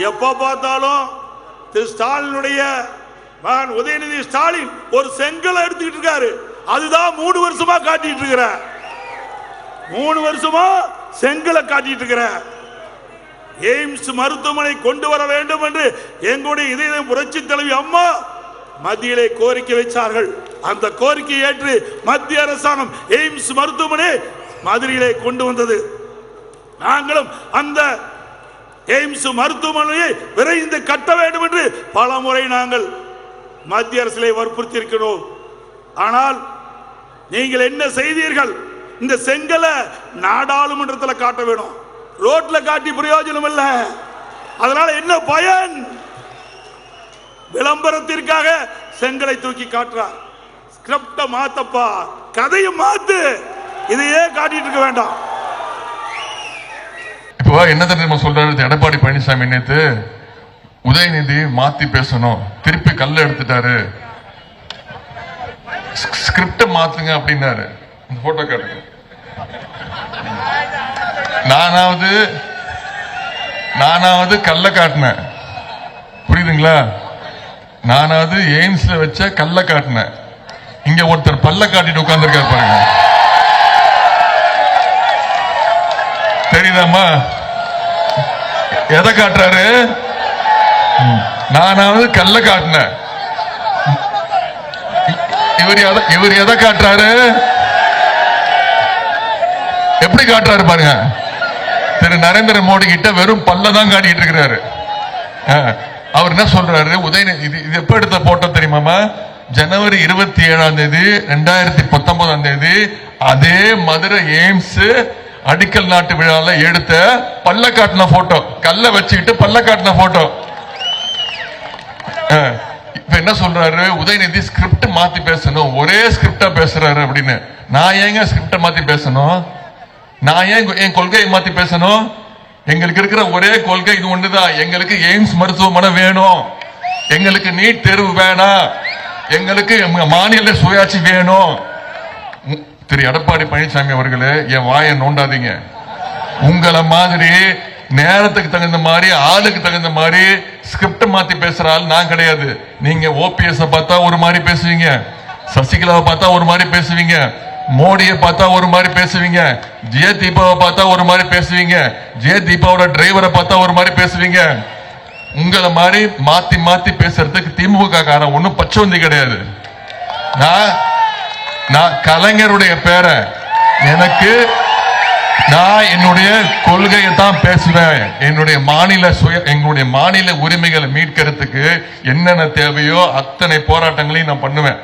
எப்ப பார்த்தாலும் திரு ஸ்டாலினுடைய மகன் உதயநிதி ஸ்டாலின் ஒரு செங்கலை எடுத்துக்கிட்டு இருக்காரு. அதுதான் 3 வருஷமா காட்டிட்டு இருக்கிற. 3 வருஷமா செங்கலை காட்டிட்டு இருக்கிற. எய்ம்ஸ் மருத்துவமனை கொண்டு வர வேண்டும் என்று எங்களுடைய இதய புரட்சி தலைவி அம்மா மத்தியிலே கோரிக்கை வைத்தார்கள். அந்த கோரிக்கையை ஏற்று மத்திய அரசாங்கம் எய்ம்ஸ் மருத்துவமனை மதுரையிலே கொண்டு வந்தது. நாங்களும் அந்த எய்ம்ஸ் மருத்துவமனையை விரைந்து கட்ட வேண்டும் என்று பல முறை நாங்கள் மத்திய அரசிலே வற்புறுத்தி இருக்கிறோம். ஆனால் நீங்கள் என்ன செய்தீர்கள்? இந்த செங்கலை நாடாளுமன்றத்தில் காட்ட வேணும், ரோட்ல காட்டி பிரயோஜனம் இல்ல. அதனால என்ன பயன்? விளம்பரத்திற்காக செங்கலை தூக்கி காட்டுறார். ஸ்கிரிப்ட மாத்தப்பா, கதையை மாத்து, இதையே காட்டிட்டு இருக்க வேண்டாம். இப்போ என்ன தெரியுமா சொல்றாரு எடப்பாடி பழனிசாமி? நேத்து உதயநிதி மாத்தி பேசணும், திருப்பி கல்ல எடுத்துட்டாரு, ஸ்கிரிப்ட மாத்துங்க அப்படின்னாரு. இந்த போட்டோ காட்டுங்க. நானாவது கல்ல காட்டினேன், புரியுதுங்களா? நானாவது எய்ம்ஸ்ல வச்ச கல்ல காட்டினேன். இங்க ஒருத்தர் பல்ல காட்டிட்டு உட்கார்ந்துருக்காரு பாருங்க, தெரியுதாமா? எதை காட்டுறாரு? நானாவது கல்ல காட்டினேன், இவர் எதை காட்டுறாரு? எப்படி காட்டுறாரு பாருங்க. திரு நரேந்திர மோடி கிட்ட வெறும் பல்லதான் காட்டிட்டு இருக்கிறாரு. அவர் என்ன சொல்றாரு? உதயநிதி இது எப்ப எடுத்த போட்டோ தெரியுமாமா? ஜனவரி 27 2019 அதே மதுரை எய்ம்ஸ் அடிக்கல் நாட்டு விழாவில் எடுத்த பல்ல காட்டின போட்டோ, கல்ல வச்சுக்கிட்டு பல்ல காட்டின போட்டோ. இப்ப என்ன சொல்றாரு? உதயநிதி ஸ்கிரிப்ட் மாத்தி பேசணும், ஒரே ஸ்கிரிப்டா பேசுறாரு அப்படின்னு. நான் ஏங்க ஸ்கிரிப்ட மாத்தி பேசணும்? நான் ஏன் என் கொள்கையை மாத்தி பேசணும்? எங்களுக்கு இருக்கிற ஒரே கொள்கை இது ஒண்ணுதான். எங்களுக்கு எய்ம்ஸ் மருத்துவமனை வேணும், எங்களுக்கு நீட் தேர்வு வேணாம், எங்களுக்கு மாநில சுயாட்சி வேணும். திரு எடப்பாடி பழனிசாமி அவர்களே, என் வாயை நோண்டாதீங்க. உங்களை மாதிரி நேரத்துக்கு தகுந்த மாதிரி, ஆளுக்கு தகுந்த மாதிரி ஸ்கிரிப்ட் மாத்தி பேசுற ஆள் நான் கிடையாது. நீங்க ஓபிஎஸ் பார்த்தா ஒரு மாதிரி பேசுவீங்க, சசிகலாவை பார்த்தா ஒரு மாதிரி பேசுவீங்க, மோடியை பார்த்தா ஒரு மாதிரி பேசுவீங்க, ஜெய தீபாவை பார்த்தா ஒரு மாதிரி பேசுவீங்க, ஜெய தீபாவோட டிரைவரை பார்த்தா ஒரு மாதிரி பேசுவீங்க. உங்களை மாதிரி மாத்தி மாத்தி பேசுறதுக்கு திமுக காரன் ஒன்னும் பச்சவந்தி கிடையாது. நான் கலைஞருடைய பேரை, நான் என்னுடைய கொள்கையை தான் பேசுவேன். எங்களுடைய மாநில உரிமைகளை மீட்கிறதுக்கு என்னென்ன தேவையோ அத்தனை போராட்டங்களையும் நான் பண்ணுவேன்.